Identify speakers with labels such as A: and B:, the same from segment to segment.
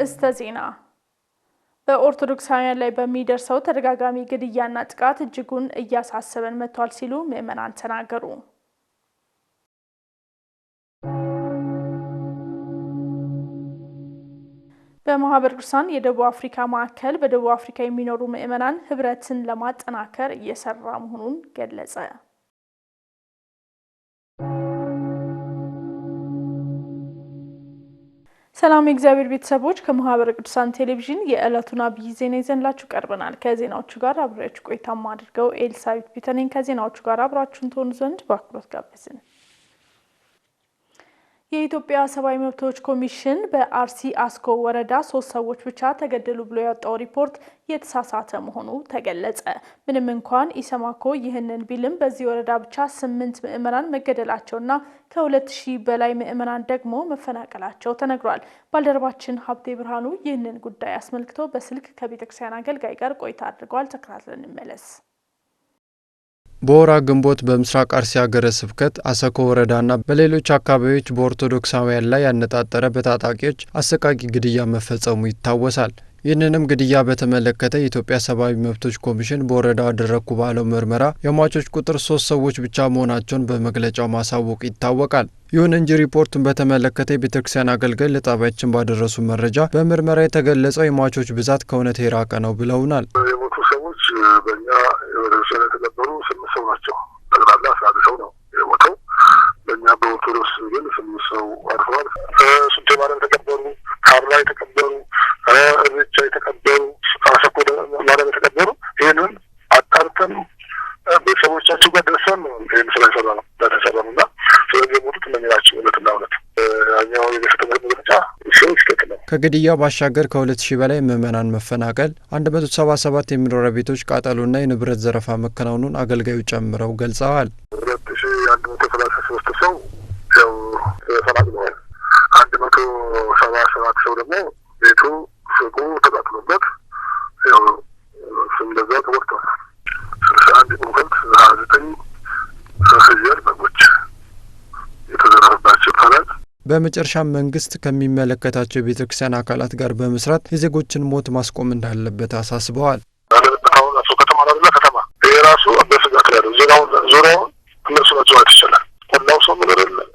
A: አርእስተ ዜና በኦርቶዶክሳውያን ላይ በሚደርሰው ተደጋጋሚ ግድያና ጥቃት እጅጉን እያሳሰበን መጥቷል ሲሉ ምዕመናን ተናገሩ። በማህበረ ቅዱሳን የደቡብ አፍሪካ ማዕከል በደቡብ አፍሪካ የሚኖሩ ምዕመናን ህብረትን ለማጠናከር እየሰራ መሆኑን ገለጸ። ሰላም የእግዚአብሔር ቤተሰቦች ከማህበረ ቅዱሳን ቴሌቪዥን የዕለቱን አብይ ዜና ይዘንላችሁ ቀርበናል። ከዜናዎቹ ጋር አብራችሁ ቆይታ ማድርገው ኤልሳቤት ቢተነኝ ከዜናዎቹ ጋር አብራችሁን ትሆኑ ዘንድ በአክብሮት ጋበዝን። የኢትዮጵያ ሰብአዊ መብቶች ኮሚሽን በአርሲ አስኮ ወረዳ 3 ሰዎች ብቻ ተገደሉ ብሎ ያወጣው ሪፖርት የተሳሳተ መሆኑ ተገለጸ። ምንም እንኳን ኢሰማኮ ይህንን ቢልም በዚህ ወረዳ ብቻ 8 ምዕመናን መገደላቸውና ከ2000 በላይ ምዕመናን ደግሞ መፈናቀላቸው ተነግሯል። ባልደረባችን ሀብቴ ብርሃኑ ይህንን ጉዳይ አስመልክቶ በስልክ ከቤተክርስቲያን አገልጋይ ጋር ቆይታ አድርጓል። ተከታትለን እንመለስ።
B: በወራ ግንቦት በምስራቅ አርሲ ሀገረ ስብከት አሰኮ ወረዳና በሌሎች አካባቢዎች በኦርቶዶክሳውያን ላይ ያነጣጠረ በታጣቂዎች አሰቃቂ ግድያ መፈጸሙ ይታወሳል። ይህንንም ግድያ በተመለከተ የኢትዮጵያ ሰብአዊ መብቶች ኮሚሽን በወረዳው አደረኩ ባለው ምርመራ የሟቾች ቁጥር 3 ሰዎች ብቻ መሆናቸውን በመግለጫው ማሳወቅ ይታወቃል። ይሁን እንጂ ሪፖርቱን በተመለከተ የቤተክርስቲያን አገልጋይ ለጣቢያችን ባደረሱ መረጃ በምርመራ የተገለጸው የሟቾች ብዛት ከእውነት የራቀ ነው ብለውናል።
C: የሞቱ ሰዎች በእኛ ወደሰነ ተቀበሩ 8 ሰው ናቸው። ጠቅላላ 11 ሰው ነው የሞተው። በእኛ በኦርቶዶክስ ግን 8 ሰው አርፈዋል። ሱንቴ ማርያም ተቀበሩ፣ ካርላ ተቀበሩ፣ እርቻ ተቀበሩ፣ አሰኮ ማርያም ተቀበሩ። ይህንን አጣርተን ቤተሰቦቻቸው ጋር ደርሰን ይህን ስራ ይሰራ ነው ተሰራና ስለዚህ የሞቱት እነዚህ ናቸው። እውነትና እውነት ያኛው የቤተሰብ መግለጫ ሲስተክ ነው።
B: ከግድያው ባሻገር ከ2000 በላይ ምዕመናን መፈናቀል፣ 177 የሚኖሪያ ቤቶች ቃጠሎና የንብረት ዘረፋ መከናወኑን አገልጋዩ ጨምረው ገልጸዋል።
C: 2133 ሰው ያው ተፈናቅለዋል። 177 ሰው ደግሞ ቤቱ ሱቁ ተቃጥሎበት ያው እንደዛ ተወርቷል። 61 ቁንፈልት 29 ፍየል በጎች የተዘረፈባቸው ይባላል።
B: በመጨረሻም መንግስት ከሚመለከታቸው የቤተክርስቲያን አካላት ጋር በመስራት የዜጎችን ሞት ማስቆም እንዳለበት አሳስበዋል።
C: አሁን አቶ ከተማ ነው ከተማ ይሄ ራሱ በስጋት ላይ ነው። ዙሪያውን እነሱ ናቸው ይችላል። ሁላው ሰው ምን አይደለም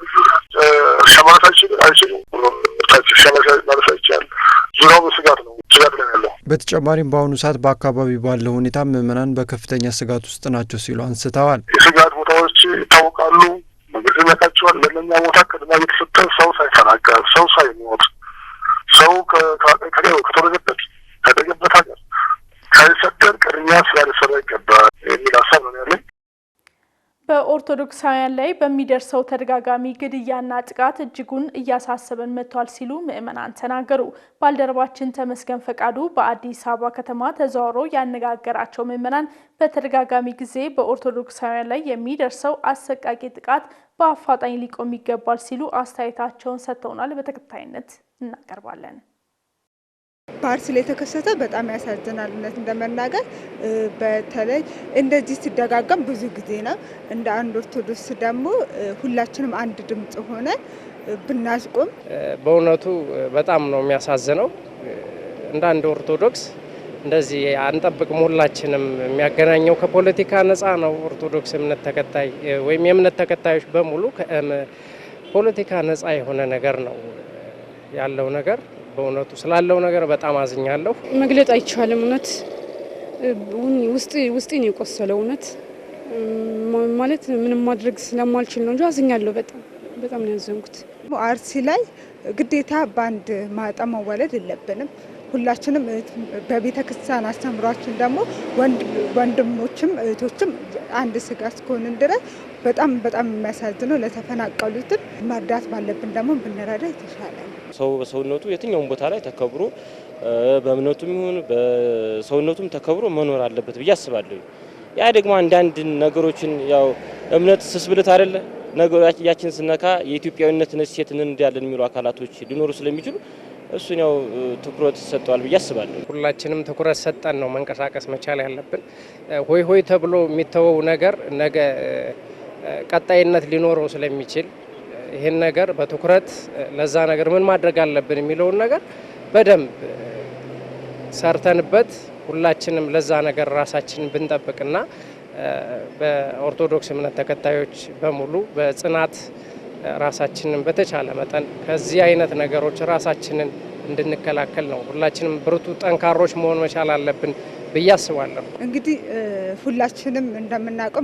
C: ሸማታ አይችልም ሸማታ ይችላል። ዙሪያው በስጋት ነው። ስጋት ላይ ያለው
B: በተጨማሪም በአሁኑ ሰዓት በአካባቢው ባለው ሁኔታ ምዕመናን በከፍተኛ ስጋት ውስጥ ናቸው ሲሉ አንስተዋል።
C: የስጋት ቦታዎች ይታወቃሉ። መንግስት ያካቸዋል። ለኛ ቦታ ቅድሚያ እየተሰጠ ሰው ሳይፈናቀል ሰው ሳይሞት ሰው ከተወለደበት ካደገበት ሀገር ሳይሰደድ ቅድሚያ ስራ ሊሰራ ይገባል የሚል ሀሳብ ነው ያለኝ።
A: በኦርቶዶክሳውያን ላይ በሚደርሰው ተደጋጋሚ ግድያና ጥቃት እጅጉን እያሳሰበን መጥቷል ሲሉ ምዕመናን ተናገሩ። ባልደረባችን ተመስገን ፈቃዱ በአዲስ አበባ ከተማ ተዘዋውሮ ያነጋገራቸው ምዕመናን በተደጋጋሚ ጊዜ በኦርቶዶክሳውያን ላይ የሚደርሰው አሰቃቂ ጥቃት በአፋጣኝ ሊቆም ይገባል ሲሉ አስተያየታቸውን ሰጥተውናል። በተከታይነት እናቀርባለን።
D: በአርሲ ላይ የተከሰተ በጣም ያሳዝናል። እውነት እንደመናገር በተለይ እንደዚህ ሲደጋገም ብዙ ጊዜ ነው። እንደ አንድ ኦርቶዶክስ ደግሞ ሁላችንም አንድ ድምጽ ሆነ ብናስቆም
E: በእውነቱ በጣም ነው የሚያሳዝነው። እንደ አንድ ኦርቶዶክስ እንደዚህ አንጠብቅም። ሁላችንም የሚያገናኘው ከፖለቲካ ነፃ ነው። ኦርቶዶክስ እምነት ተከታይ ወይም የእምነት ተከታዮች በሙሉ ከፖለቲካ ነፃ የሆነ ነገር ነው ያለው ነገር። በእውነቱ ስላለው ነገር በጣም አዝኛለሁ።
F: መግለጽ አይቻልም። እውነት ውስጤን የቆሰለው እውነት ማለት ምንም ማድረግ ስለማልችል ነው እንጂ አዝኛለሁ። በጣም ነው ያዘንኩት።
D: አርሲ ላይ ግዴታ በአንድ ማጣ መወለድ የለብንም። ሁላችንም በቤተ ክርስቲያን አስተምሯችን ደግሞ ወንድሞችም እህቶችም አንድ ስጋ እስከሆንን ድረስ በጣም የሚያሳዝነው ለተፈናቀሉትን መርዳት ባለብን ደግሞ ብንረዳ የተሻለ ነው።
G: ሰው በሰውነቱ የትኛውም ቦታ ላይ ተከብሮ በእምነቱም ይሁን በሰውነቱም ተከብሮ መኖር አለበት ብዬ አስባለሁ። ያ ደግሞ አንዳንድ ነገሮችን ያው እምነት ስስብልት አይደለ ነገሮችን ስነካ የኢትዮጵያዊነትን እሴትን እንዳለን የሚሉ አካላቶች ሊኖሩ ስለሚችሉ እሱን ያው ትኩረት ሰጥቷል ብዬ አስባለሁ።
E: ሁላችንም ትኩረት ሰጠን ነው መንቀሳቀስ መቻል ያለብን። ሆይ ተብሎ የሚተወው ነገር ነገ ቀጣይነት ሊኖረው ስለሚችል ይሄን ነገር በትኩረት ለዛ ነገር ምን ማድረግ አለብን የሚለውን ነገር በደንብ ሰርተንበት ሁላችንም ለዛ ነገር ራሳችንን ብንጠብቅና በኦርቶዶክስ እምነት ተከታዮች በሙሉ በጽናት ራሳችንን በተቻለ መጠን ከዚህ አይነት ነገሮች ራሳችንን እንድንከላከል ነው። ሁላችንም ብርቱ ጠንካሮች መሆን መቻል አለብን ብዬ አስባለሁ።
D: እንግዲህ ሁላችንም እንደምናውቀው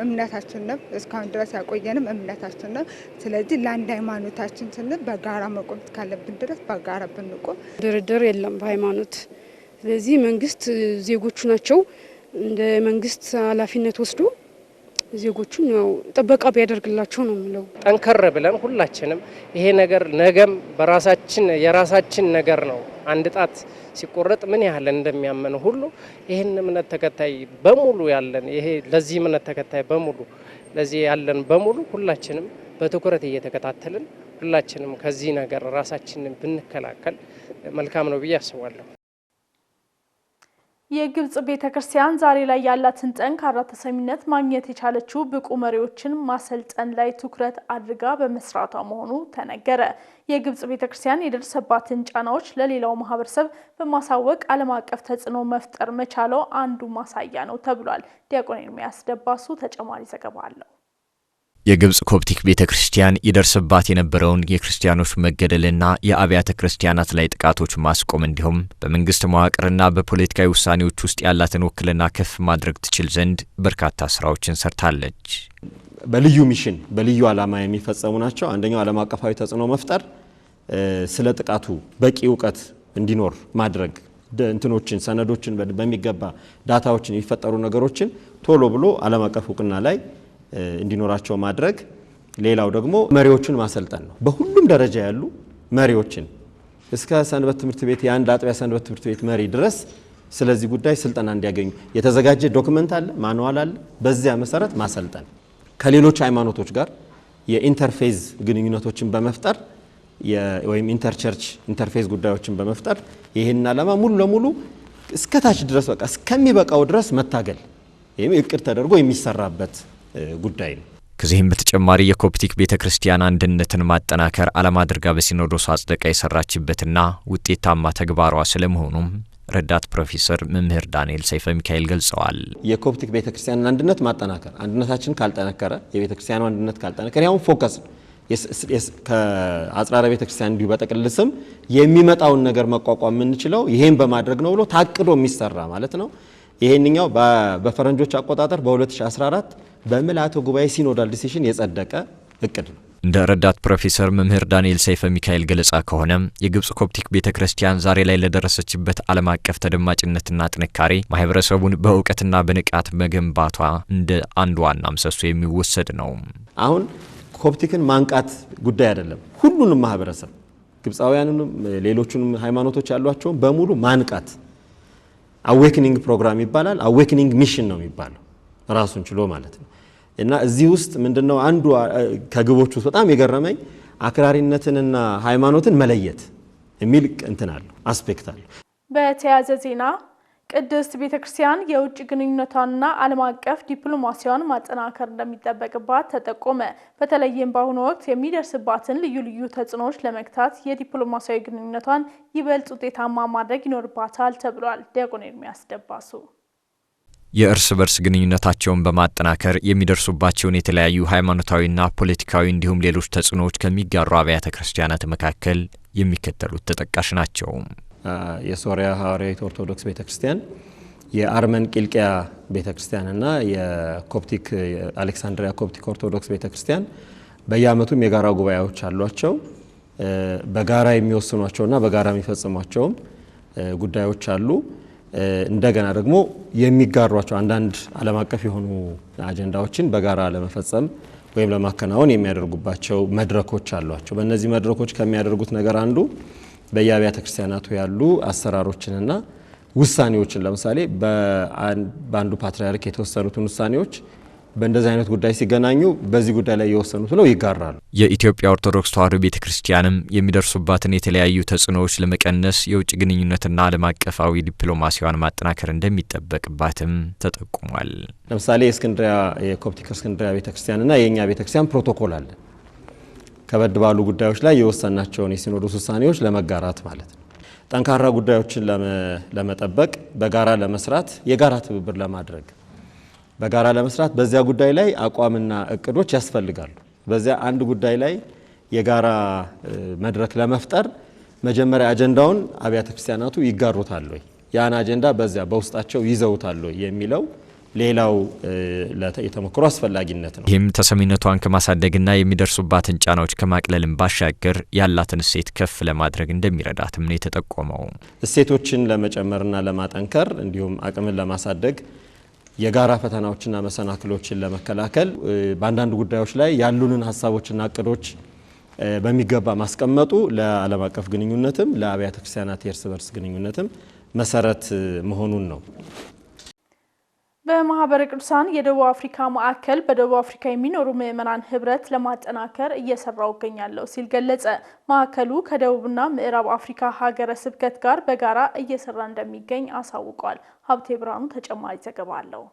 D: እምነታችን ነው። እስካሁን ድረስ ያቆየንም እምነታችን ነው። ስለዚህ ለአንድ ሃይማኖታችን ስንል በጋራ መቆም ካለብን ድረስ በጋራ ብንቆም
F: ድርድር የለም በሃይማኖት። ስለዚህ መንግስት ዜጎቹ ናቸው እንደ መንግስት ኃላፊነት ወስዶ ዜጎቹን ያው ጥበቃ ቢያደርግላቸው ነው የሚለው።
E: ጠንከር ብለን ሁላችንም ይሄ ነገር ነገም የራሳችን ነገር ነው። አንድ ጣት ሲቆረጥ ምን ያህል እንደሚያመን ሁሉ ይሄን እምነት ተከታይ በሙሉ ያለን ይሄ ለዚህ እምነት ተከታይ በሙሉ ለዚህ ያለን በሙሉ ሁላችንም በትኩረት እየተከታተልን ሁላችንም ከዚህ ነገር ራሳችንን ብንከላከል መልካም ነው ብዬ አስባለሁ።
A: የግብጽ ቤተክርስቲያን ዛሬ ላይ ያላትን ጠንካራ ተሰሚነት ማግኘት የቻለችው ብቁ መሪዎችን ማሰልጠን ላይ ትኩረት አድርጋ በመስራቷ መሆኑ ተነገረ። የግብጽ ቤተክርስቲያን የደረሰባትን ጫናዎች ለሌላው ማህበረሰብ በማሳወቅ ዓለም አቀፍ ተጽዕኖ መፍጠር መቻለው አንዱ ማሳያ ነው ተብሏል። ዲያቆን ኤርሚያስ ደባሱ ተጨማሪ ዘገባ አለው።
H: የግብጽ ኮፕቲክ ቤተክርስቲያን ይደርስባት የነበረውን የክርስቲያኖች መገደልና የአብያተ ክርስቲያናት ላይ ጥቃቶች ማስቆም እንዲሁም በመንግስት መዋቅርና በፖለቲካዊ ውሳኔዎች ውስጥ ያላትን ውክልና ከፍ ማድረግ ትችል ዘንድ በርካታ ስራዎችን ሰርታለች።
I: በልዩ ሚሽን በልዩ ዓላማ የሚፈጸሙ ናቸው። አንደኛው ዓለም አቀፋዊ ተጽዕኖ መፍጠር፣ ስለ ጥቃቱ በቂ ዕውቀት እንዲኖር ማድረግ፣ እንትኖችን ሰነዶችን በሚገባ ዳታዎችን የሚፈጠሩ ነገሮችን ቶሎ ብሎ ዓለም አቀፍ ዕውቅና ላይ እንዲኖራቸው ማድረግ። ሌላው ደግሞ መሪዎችን ማሰልጠን ነው። በሁሉም ደረጃ ያሉ መሪዎችን እስከ ሰንበት ትምህርት ቤት የአንድ አጥቢያ ሰንበት ትምህርት ቤት መሪ ድረስ ስለዚህ ጉዳይ ስልጠና እንዲያገኙ የተዘጋጀ ዶክመንት አለ፣ ማኑዋል አለ። በዚያ መሰረት ማሰልጠን፣ ከሌሎች ሃይማኖቶች ጋር የኢንተርፌዝ ግንኙነቶችን በመፍጠር ወይም ኢንተርቸርች ኢንተርፌዝ ጉዳዮችን በመፍጠር ይሄን ዓላማ ሙሉ ለሙሉ እስከታች ድረስ በቃ እስከሚበቃው ድረስ መታገል ይሄም እቅድ ተደርጎ የሚሰራበት ጉዳይ ነው።
H: ከዚህም በተጨማሪ የኮፕቲክ ቤተክርስቲያን አንድነትን ማጠናከር ዓላማ አድርጋ በሲኖዶስ አጽድቃ የሰራችበትና ውጤታማ ተግባሯ ስለመሆኑም ረዳት ፕሮፌሰር መምህር ዳንኤል ሰይፈ ሚካኤል ገልጸዋል።
I: የኮፕቲክ ቤተክርስቲያን አንድነት ማጠናከር፣ አንድነታችን ካልጠነከረ የቤተክርስቲያኑ አንድነት ካልጠነከረ ያው ፎከስ ከአጽራረ ቤተክርስቲያን እንዲሁ በጠቅልል ስም የሚመጣውን ነገር መቋቋም የምንችለው ይሄን በማድረግ ነው ብሎ ታቅዶ የሚሰራ ማለት ነው። ይሄንኛው በፈረንጆች አቆጣጠር በ2014 በምልዓተ ጉባኤ ሲኖዳል ዲሲሽን የጸደቀ እቅድ ነው።
H: እንደ ረዳት ፕሮፌሰር መምህር ዳንኤል ሰይፈ ሚካኤል ገለጻ ከሆነ የግብጽ ኮፕቲክ ቤተክርስቲያን ዛሬ ላይ ለደረሰችበት ዓለም አቀፍ ተደማጭነትና ጥንካሬ ማህበረሰቡን በእውቀትና በንቃት መገንባቷ እንደ አንድ ዋና ምሰሶ የሚወሰድ ነው።
I: አሁን ኮፕቲክን ማንቃት ጉዳይ አይደለም። ሁሉንም ማህበረሰብ ግብጻውያንንም ሌሎቹንም ሃይማኖቶች ያሏቸውን በሙሉ ማንቃት አዌክኒንግ ፕሮግራም ይባላል። አዌክኒንግ ሚሽን ነው የሚባለው ራሱን ችሎ ማለት ነው። እና እዚህ ውስጥ ምንድነው አንዱ ከግቦቹ በጣም የገረመኝ አክራሪነትንና ሃይማኖትን መለየት የሚል እንትን አለው አስፔክት አለው።
A: በተያያዘ ዜና ቅድስት ቤተክርስቲያን የውጭ ግንኙነቷንና ዓለም አቀፍ ዲፕሎማሲያውን ማጠናከር እንደሚጠበቅባት ተጠቆመ። በተለይም በአሁኑ ወቅት የሚደርስባትን ልዩ ልዩ ተጽዕኖዎች ለመግታት የዲፕሎማሲያዊ ግንኙነቷን ይበልጥ ውጤታማ ማድረግ ይኖርባታል ተብሏል። ዲያቆን ኤርሚያስ ደባሱ
H: የእርስ በርስ ግንኙነታቸውን በማጠናከር የሚደርሱባቸውን የተለያዩ ሃይማኖታዊና ፖለቲካዊ እንዲሁም ሌሎች ተጽዕኖዎች ከሚጋሩ አብያተ ክርስቲያናት መካከል የሚከተሉት ተጠቃሽ ናቸው።
I: የሶሪያ ሐዋርያዊት ኦርቶዶክስ ቤተክርስቲያን፣ የአርመን ቂልቅያ ቤተክርስቲያንና የኮፕቲክ አሌክሳንድሪያ ኮፕቲክ ኦርቶዶክስ ቤተክርስቲያን በየዓመቱም የጋራ ጉባኤዎች አሏቸው። በጋራ የሚወስኗቸውና በጋራ የሚፈጽሟቸውም ጉዳዮች አሉ። እንደገና ደግሞ የሚጋሯቸው አንዳንድ ዓለም አቀፍ የሆኑ አጀንዳዎችን በጋራ ለመፈጸም ወይም ለማከናወን የሚያደርጉባቸው መድረኮች አሏቸው። በእነዚህ መድረኮች ከሚያደርጉት ነገር አንዱ በየአብያተ ክርስቲያናቱ ያሉ አሰራሮችንና ውሳኔዎችን ለምሳሌ በአንዱ ፓትርያርክ የተወሰኑትን ውሳኔዎች በእንደዚህ አይነት ጉዳይ ሲገናኙ በዚህ ጉዳይ ላይ የወሰኑት ነው ይጋራሉ።
H: የኢትዮጵያ ኦርቶዶክስ ተዋሕዶ ቤተክርስቲያንም የሚደርሱባትን የተለያዩ ተጽዕኖዎች ለመቀነስ የውጭ ግንኙነትና ዓለም አቀፋዊ ዲፕሎማሲያውን ማጠናከር እንደሚጠበቅባትም ተጠቁሟል።
I: ለምሳሌ የኮፕቲክ እስክንድሪያ ቤተክርስቲያንና የኛ ቤተክርስቲያን ፕሮቶኮል አለ። ከበድ ባሉ ጉዳዮች ላይ የወሰናቸውን የሲኖዶስ ውሳኔዎች ለመጋራት ማለት ነው። ጠንካራ ጉዳዮችን ለመጠበቅ በጋራ ለመስራት የጋራ ትብብር ለማድረግ በጋራ ለመስራት በዚያ ጉዳይ ላይ አቋምና እቅዶች ያስፈልጋሉ። በዚያ አንድ ጉዳይ ላይ የጋራ መድረክ ለመፍጠር መጀመሪያ አጀንዳውን አብያተ ክርስቲያናቱ ይጋሩታል ወይ ያን አጀንዳ በዚያ በውስጣቸው ይዘውታል ወይ የሚለው ሌላው የተሞክሮ አስፈላጊነት ነው።
H: ይህም ተሰሚነቷን ከማሳደግና የሚደርሱባትን ጫናዎች ከማቅለልም ባሻገር ያላትን እሴት ከፍ ለማድረግ እንደሚረዳትም ነው የተጠቆመው።
I: እሴቶችን ለመጨመርና ለማጠንከር እንዲሁም አቅምን ለማሳደግ የጋራ ፈተናዎችና መሰናክሎችን ለመከላከል በአንዳንድ ጉዳዮች ላይ ያሉንን ሀሳቦችና እቅዶች በሚገባ ማስቀመጡ ለዓለም አቀፍ ግንኙነትም ለአብያተ ክርስቲያናት የእርስ በርስ ግንኙነትም መሰረት መሆኑን ነው።
A: በማህበረ ቅዱሳን የደቡብ አፍሪካ ማዕከል በደቡብ አፍሪካ የሚኖሩ ምዕመናን ህብረት ለማጠናከር እየሰራው ይገኛል ሲል ገለጸ። ማዕከሉ ከደቡብና ምዕራብ አፍሪካ ሀገረ ስብከት ጋር በጋራ እየሰራ እንደሚገኝ አሳውቋል። ሀብቴ ብርሃኑ ተጨማሪ ዘገባ አለው።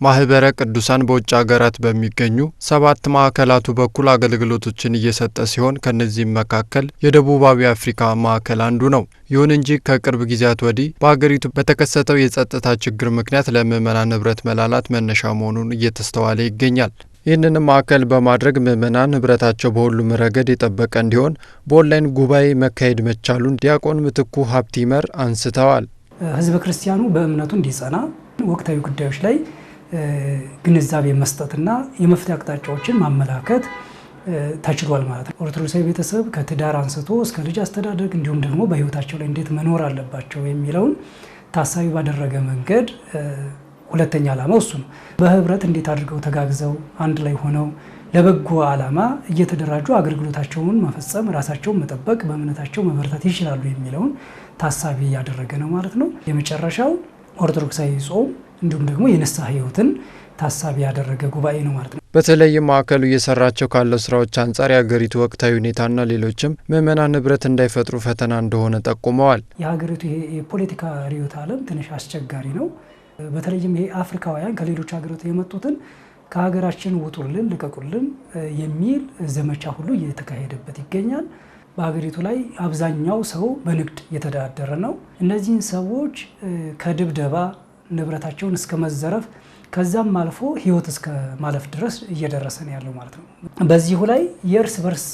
B: ማህበረ ቅዱሳን በውጭ ሀገራት በሚገኙ 7 ማዕከላቱ በኩል አገልግሎቶችን እየሰጠ ሲሆን ከነዚህም መካከል የደቡባዊ አፍሪካ ማዕከል አንዱ ነው። ይሁን እንጂ ከቅርብ ጊዜያት ወዲህ በአገሪቱ በተከሰተው የጸጥታ ችግር ምክንያት ለምዕመናን ህብረት መላላት መነሻ መሆኑን እየተስተዋለ ይገኛል። ይህንንም ማዕከል በማድረግ ምዕመናን ህብረታቸው በሁሉም ረገድ የጠበቀ እንዲሆን በኦንላይን ጉባኤ መካሄድ መቻሉን ዲያቆን ምትኩ ሀብቲመር አንስተዋል።
J: ህዝበ ክርስቲያኑ በእምነቱ እንዲጸና ወቅታዊ ጉዳዮች ላይ ግንዛቤ መስጠትና የመፍትሄ አቅጣጫዎችን ማመላከት ተችሏል ማለት ነው። ኦርቶዶክሳዊ ቤተሰብ ከትዳር አንስቶ እስከ ልጅ አስተዳደግ እንዲሁም ደግሞ በህይወታቸው ላይ እንዴት መኖር አለባቸው የሚለውን ታሳቢ ባደረገ መንገድ ሁለተኛ ዓላማው እሱ ነው። በህብረት እንዴት አድርገው ተጋግዘው አንድ ላይ ሆነው ለበጎ ዓላማ እየተደራጁ አገልግሎታቸውን መፈጸም ራሳቸውን መጠበቅ በእምነታቸው መበርታት ይችላሉ የሚለውን ታሳቢ ያደረገ ነው ማለት ነው። የመጨረሻው ኦርቶዶክሳዊ ጾም እንዲሁም ደግሞ የንስሐ ህይወትን ታሳቢ ያደረገ ጉባኤ ነው ማለት ነው።
B: በተለይም ማዕከሉ እየሰራቸው ካለው ስራዎች አንጻር የሀገሪቱ ወቅታዊ ሁኔታና ሌሎችም ምዕመናን ህብረት እንዳይፈጥሩ ፈተና እንደሆነ ጠቁመዋል።
J: የሀገሪቱ የፖለቲካ ርዕዮተ ዓለም ትንሽ አስቸጋሪ ነው። በተለይም ይሄ አፍሪካውያን ከሌሎች ሀገራት የመጡትን ከሀገራችን ውጡልን ልቀቁልን የሚል ዘመቻ ሁሉ እየተካሄደበት ይገኛል። በሀገሪቱ ላይ አብዛኛው ሰው በንግድ እየተዳደረ ነው። እነዚህን ሰዎች ከድብደባ ንብረታቸውን እስከ መዘረፍ ከዛም አልፎ ህይወት እስከ ማለፍ ድረስ እየደረሰ ነው ያለው ማለት ነው። በዚሁ ላይ የእርስ በርስ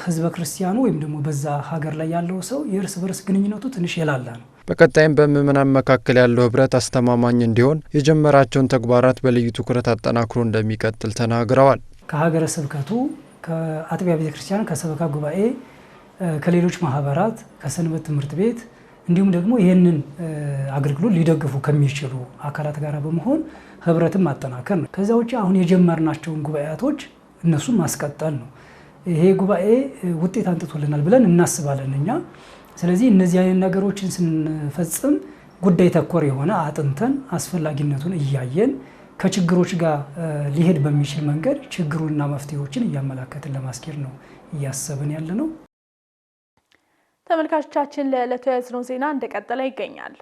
J: ህዝበ ክርስቲያኑ ወይም ደግሞ በዛ ሀገር ላይ ያለው ሰው የእርስ በርስ ግንኙነቱ ትንሽ የላላ ነው።
B: በቀጣይም በምዕመናን መካከል ያለው ህብረት አስተማማኝ እንዲሆን የጀመራቸውን ተግባራት በልዩ ትኩረት አጠናክሮ እንደሚቀጥል ተናግረዋል።
J: ከሀገረ ስብከቱ ከአጥቢያ ቤተክርስቲያን ከሰበካ ጉባኤ ከሌሎች ማህበራት ከሰንበት ትምህርት ቤት እንዲሁም ደግሞ ይህንን አገልግሎት ሊደግፉ ከሚችሉ አካላት ጋር በመሆን ህብረትን ማጠናከር ነው። ከዛ ውጭ አሁን የጀመርናቸውን ጉባኤያቶች እነሱን ማስቀጠል ነው። ይሄ ጉባኤ ውጤት አንጥቶልናል ብለን እናስባለን እኛ። ስለዚህ እነዚህ አይነት ነገሮችን ስንፈጽም ጉዳይ ተኮር የሆነ አጥንተን አስፈላጊነቱን እያየን ከችግሮች ጋር ሊሄድ በሚችል መንገድ ችግሩንና መፍትሄዎችን እያመላከትን ለማስኬድ ነው እያሰብን ያለ ነው።
A: ተመልካቾቻችን ለዕለቱ ያዝነው ዜና እንደቀጠለ ይገኛል።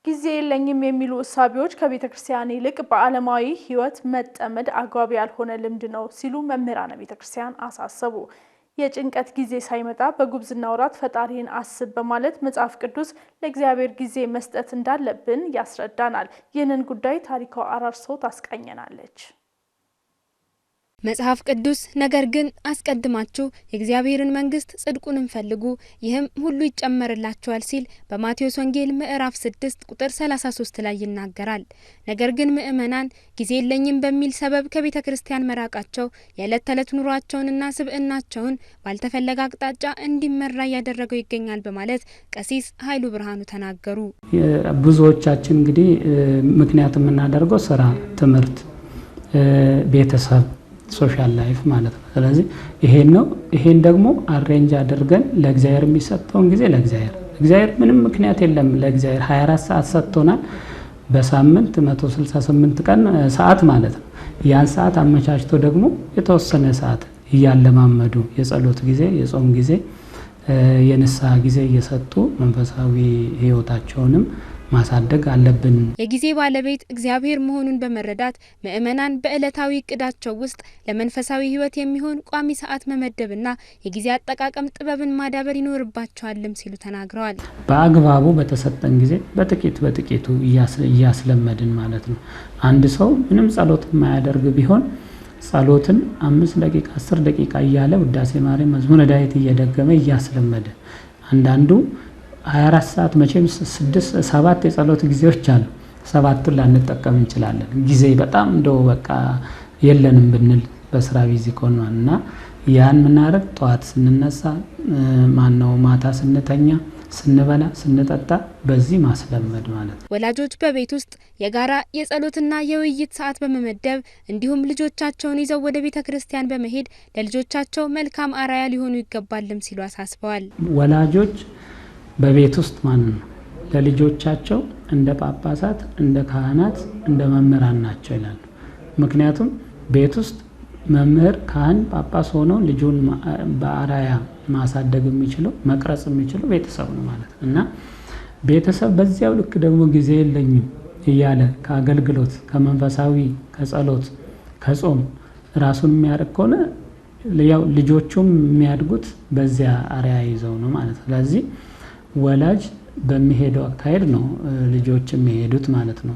A: ጊዜ የለኝም የሚሉ እሳቢዎች ከቤተ ክርስቲያን ይልቅ በዓለማዊ ህይወት መጠመድ አግባብ ያልሆነ ልምድ ነው ሲሉ መምህራነ ቤተ ክርስቲያን አሳሰቡ። የጭንቀት ጊዜ ሳይመጣ በጉብዝና ወራት ፈጣሪን አስብ በማለት መጽሐፍ ቅዱስ ለእግዚአብሔር ጊዜ መስጠት እንዳለብን ያስረዳናል። ይህንን ጉዳይ ታሪካው አራርሶ ታስቃኘናለች።
K: መጽሐፍ ቅዱስ ነገር ግን አስቀድማችሁ የእግዚአብሔርን መንግስት ጽድቁንም ፈልጉ ይህም ሁሉ ይጨመርላችኋል ሲል በማቴዎስ ወንጌል ምዕራፍ 6 ቁጥር 33 ላይ ይናገራል። ነገር ግን ምእመናን ጊዜ የለኝም በሚል ሰበብ ከቤተ ክርስቲያን መራቃቸው የዕለት ተዕለት ኑሯቸውንና ስብዕናቸውን ባልተፈለገ አቅጣጫ እንዲመራ ያደረገው ይገኛል በማለት ቀሲስ ኃይሉ ብርሃኑ ተናገሩ።
L: ብዙዎቻችን እንግዲህ ምክንያት የምናደርገው ስራ፣ ትምህርት፣ ቤተሰብ ሶሻል ላይፍ ማለት ነው። ስለዚህ ይሄን ደግሞ አሬንጅ አድርገን ለእግዚአብሔር የሚሰጠውን ጊዜ ለእግዚአብሔር ምንም ምክንያት የለም። ለእግዚአብሔር 24 ሰዓት ሰጥቶናል። በሳምንት 168 ቀን ሰዓት ማለት ነው። ያን ሰዓት አመቻችቶ ደግሞ የተወሰነ ሰዓት እያለማመዱ የጸሎት ጊዜ፣ የጾም ጊዜ፣ የንስሐ ጊዜ እየሰጡ መንፈሳዊ ህይወታቸውንም ማሳደግ አለብን።
K: የጊዜ ባለቤት እግዚአብሔር መሆኑን በመረዳት ምእመናን በዕለታዊ እቅዳቸው ውስጥ ለመንፈሳዊ ሕይወት የሚሆን ቋሚ ሰዓት መመደብና የጊዜ አጠቃቀም ጥበብን ማዳበር ይኖርባቸዋልም ሲሉ ተናግረዋል።
L: በአግባቡ በተሰጠን ጊዜ በጥቂቱ እያስለመድን ማለት ነው። አንድ ሰው ምንም ጸሎት የማያደርግ ቢሆን ጸሎትን 5 ደቂቃ 10 ደቂቃ እያለ ውዳሴ ማርያም መዝሙረ ዳዊት እየደገመ እያስለመደ አንዳንዱ 24 ሰዓት መቼም 6-7 የጸሎት ጊዜዎች አሉ። 7ቱን ላንጠቀም እንችላለን። ጊዜ በጣም እንደው በቃ የለንም ብንል በስራ ቢዚ ኮንና ያን ምናረግ ጠዋት ስንነሳ ማታ ስንተኛ ስንበላ ስንጠጣ በዚህ ማስለመድ ማለት ነው።
K: ወላጆች በቤት ውስጥ የጋራ የጸሎትና የውይይት ሰዓት በመመደብ እንዲሁም ልጆቻቸውን ይዘው ወደ ቤተክርስቲያን በመሄድ ለልጆቻቸው መልካም አራያ ሊሆኑ ይገባልም ሲሉ አሳስበዋል።
L: ወላጆች በቤት ውስጥ ማለት ነው ለልጆቻቸው እንደ ጳጳሳት እንደ ካህናት እንደ መምህራን ናቸው ይላሉ። ምክንያቱም ቤት ውስጥ መምህር ካህን ጳጳስ ሆነው ልጁን በአራያ ማሳደግ የሚችለው መቅረጽ የሚችለው ቤተሰብ ነው ማለት እና ቤተሰብ በዚያው ልክ ደግሞ ጊዜ የለኝም እያለ ከአገልግሎት ከመንፈሳዊ ከጸሎት ከጾም ራሱን የሚያደርግ ከሆነ ያው ልጆቹም የሚያድጉት በዚያ አራያ ይዘው ነው ማለት ነው። ስለዚህ ወላጅ በሚሄደው አካሄድ ነው ልጆች የሚሄዱት ማለት ነው።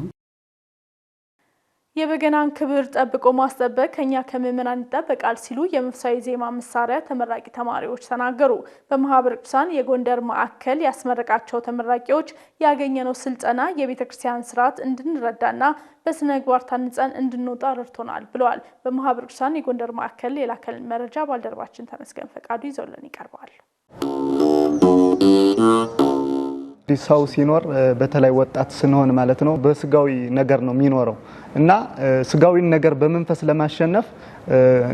A: የበገናን ክብር ጠብቆ ማስጠበቅ ከኛ ከምእመናን ይጠበቃል ሲሉ የመንፈሳዊ ዜማ መሳሪያ ተመራቂ ተማሪዎች ተናገሩ። በማህበረ ቅዱሳን የጎንደር ማዕከል ያስመረቃቸው ተመራቂዎች ያገኘነው ስልጠና የቤተክርስቲያን ስርዓት እንድንረዳና በስነ ምግባር ታንጸን እንድንወጣ ረድቶናል ብለዋል። በማህበረ ቅዱሳን የጎንደር ማዕከል የላከልን መረጃ ባልደረባችን ተመስገን ፈቃዱ ይዘውልን ይቀርባል።
M: ሰው ሲኖር በተለይ ወጣት ስንሆን ማለት ነው በስጋዊ ነገር ነው የሚኖረው እና ስጋዊን ነገር በመንፈስ ለማሸነፍ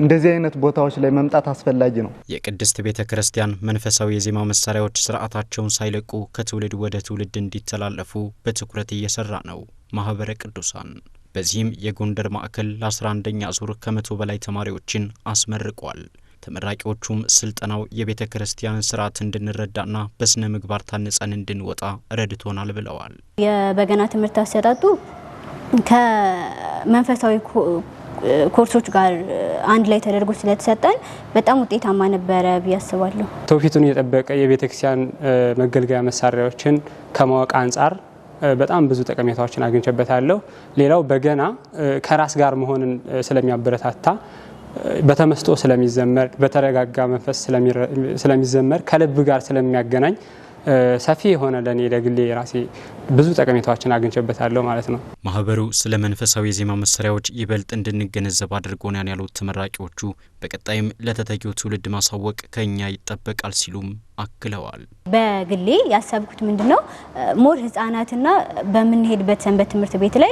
M: እንደዚህ አይነት ቦታዎች ላይ መምጣት አስፈላጊ ነው።
N: የቅድስት ቤተክርስቲያን መንፈሳዊ የዜማ መሳሪያዎች ስርዓታቸውን ሳይለቁ ከትውልድ ወደ ትውልድ እንዲተላለፉ በትኩረት እየሰራ ነው ማህበረ ቅዱሳን። በዚህም የጎንደር ማዕከል ለ11ኛ ዙር ከ100 በላይ ተማሪዎችን አስመርቋል። ተመራቂዎቹም ስልጠናው የቤተክርስቲያን ስርዓት እንድንረዳና በስነ ምግባር ታንጸን እንድንወጣ ረድቶናል ብለዋል።
O: የበገና ትምህርት አሰጣጡ ከመንፈሳዊ ኮርሶች ጋር አንድ ላይ ተደርጎ ስለተሰጠን በጣም ውጤታማ ነበረ ብያስባለሁ።
P: ትውፊቱን የጠበቀ የቤተክርስቲያን መገልገያ መሳሪያዎችን ከማወቅ አንጻር በጣም ብዙ ጠቀሜታዎችን አግኝቼበታለሁ። ሌላው በገና ከራስ ጋር መሆንን ስለሚያበረታታ በተመስጦ ስለሚዘመር በተረጋጋ መንፈስ ስለሚዘመር ከልብ ጋር ስለሚያገናኝ ሰፊ የሆነ ለኔ ለግሌ ራሴ ብዙ ጠቀሜታዎችን አግኝቼበታለሁ ማለት ነው።
N: ማህበሩ ስለ መንፈሳዊ የዜማ መሳሪያዎች ይበልጥ እንድንገነዘብ አድርጎናል ያሉት ተመራቂዎቹ በቀጣይም ለተተኪው ትውልድ ማሳወቅ ከኛ ይጠበቃል ሲሉም አክለዋል።
O: በግሌ ያሰብኩት ምንድነው ሞር ህፃናትና በመንሄድበት ሰንበት ትምህርት ቤት ላይ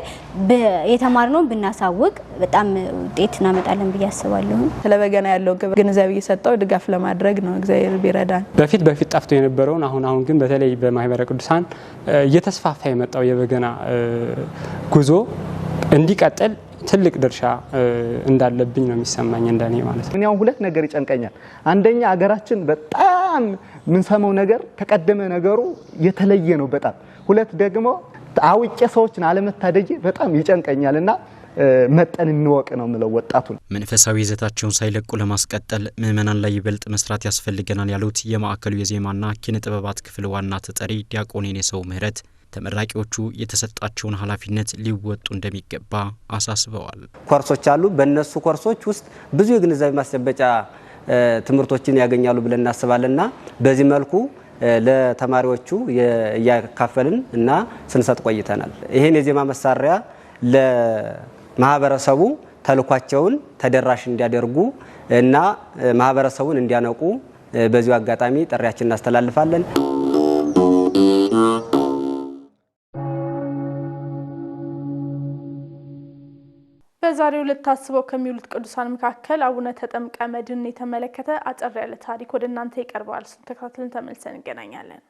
O: የተማርነው ብናሳውቅ በጣም ውጤት እናመጣለን ብዬ አስባለሁ።
Q: ስለበገና ያለው ግንዛቤ እየሰጠው ድጋፍ ለማድረግ ነው እግዚአብሔር ቢረዳን።
P: በፊት ጠፍቶ የነበረውን አሁን ግን በተለይ በማህበረ ቅዱሳን እየተስፋፋ የመጣው የበገና ጉዞ እንዲቀጥል ትልቅ ድርሻ እንዳለብኝ ነው የሚሰማኝ እንደኔ ማለት ነው።
M: እኔ አሁን ሁለት ነገር ይጨንቀኛል። አንደኛ አገራችን በጣም ምን ሰማው ነገር ተቀደመ ነገሩ የተለየ ነው በጣም። ሁለት ደግሞ አውቄ ሰዎችን አለመታደጂ በጣም ይጨንቀኛልና መጠን እንወቅ ነው ምለው ወጣቱን።
N: መንፈሳዊ ይዘታቸውን ሳይለቁ ለማስቀጠል ምእመናን ላይ ይበልጥ መስራት ያስፈልገናል ያሉት የማዕከሉ የዜማና ኪነ ጥበባት ክፍል ዋና ተጠሪ ዲያቆን የኔሰው ምህረት ተመራቂዎቹ የተሰጣቸውን ኃላፊነት ሊወጡ እንደሚገባ አሳስበዋል።
R: ኮርሶች አሉ። በእነሱ ኮርሶች ውስጥ ብዙ የግንዛቤ ማስጨበጫ ትምህርቶችን ያገኛሉ ብለን እናስባለንና በዚህ መልኩ ለተማሪዎቹ ያካፈልን እና ስንሰጥ ቆይተናል። ይሄን የዜማ መሳሪያ ለማህበረሰቡ ተልኳቸውን ተደራሽ እንዲያደርጉ እና ማህበረሰቡን እንዲያነቁ በዚሁ አጋጣሚ ጥሪያችንን እናስተላልፋለን።
A: በዛሬው ዕለት ታስበው ከሚውሉት ቅዱሳን መካከል አቡነ ተጠምቀ መድኅን የተመለከተ አጠር ያለ ታሪክ ወደ እናንተ ይቀርባል። እሱን ተከታትለን ተመልሰን እንገናኛለን።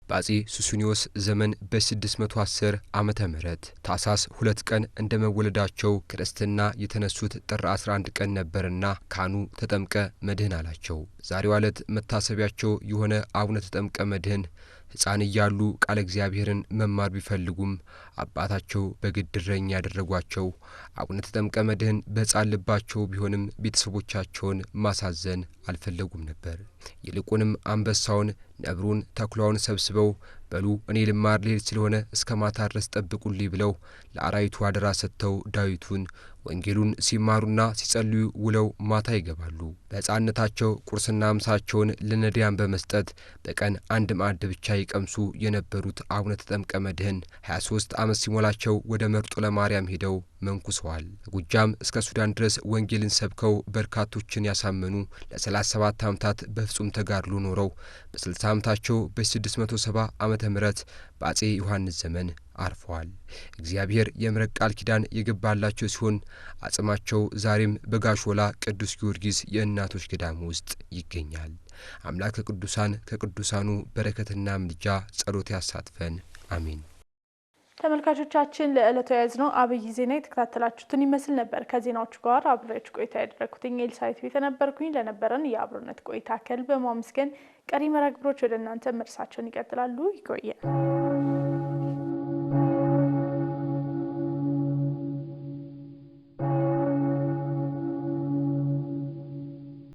S: በአጼ ሱስንዮስ ዘመን በ610 ዓመተ ምህረት ታኅሳስ 2 ቀን እንደመወለዳቸው ክርስትና የተነሱት ጥር 11 ቀን ነበርና ካህኑ ተጠምቀ መድኅን አላቸው። ዛሬው ዕለት መታሰቢያቸው የሆነ አቡነ ተጠምቀ መድኅን ሕፃን እያሉ ቃለ እግዚአብሔርን መማር ቢፈልጉም አባታቸው በግድ እረኛ ያደረጓቸው። አቡነ ተጠምቀ መድኅን በሕፃን ልባቸው ቢሆንም ቤተሰቦቻቸውን ማሳዘን አልፈለጉም ነበር። ይልቁንም አንበሳውን፣ ነብሩን፣ ተኩላውን ሰብስበው በሉ እኔ ልማር ልሄድ ስለሆነ እስከ ማታ ድረስ ጠብቁልኝ ብለው ለአራዊቱ አደራ ሰጥተው ዳዊቱን ወንጌሉን ሲማሩና ሲጸልዩ ውለው ማታ ይገባሉ። በሕፃንነታቸው ቁርስና ምሳቸውን ለነዳያን በመስጠት በቀን አንድ ማዕድ ብቻ ይቀምሱ የነበሩት አቡነ ተጠምቀ መድኅን 23 ዓመት ሲሞላቸው ወደ መርጦ ለማርያም ሄደው መንኩሰዋል። ከጎጃም እስከ ሱዳን ድረስ ወንጌልን ሰብከው በርካቶችን ያሳመኑ ለ37 ዓመታት በፍጹም ተጋድሎ ኖረው በ60 ዓመታቸው በ670 ዓመተ ምህረት በአጼ ዮሐንስ ዘመን አርፈዋል። እግዚአብሔር የምሕረት ቃል ኪዳን የገባላቸው ሲሆን አጽማቸው ዛሬም በጋሾላ ቅዱስ ጊዮርጊስ የእናቶች ገዳም ውስጥ ይገኛል። አምላክ ከቅዱሳኑ በረከትና ምልጃ ጸሎት ያሳትፈን፣ አሜን።
A: ተመልካቾቻችን ለዕለቱ ያዝነው አብይ ዜና የተከታተላችሁትን ይመስል ነበር። ከዜናዎቹ ጋር አብሬያችሁ ቆይታ ያደረኩት ኤልሳቤት ቤተ ነበርኩኝ። ለነበረን የአብሮነት ቆይታ ከልብ በማመስገን ቀሪ መርሃ ግብሮች ወደ እናንተ መድረሳቸውን ይቀጥላሉ። ይቆየን።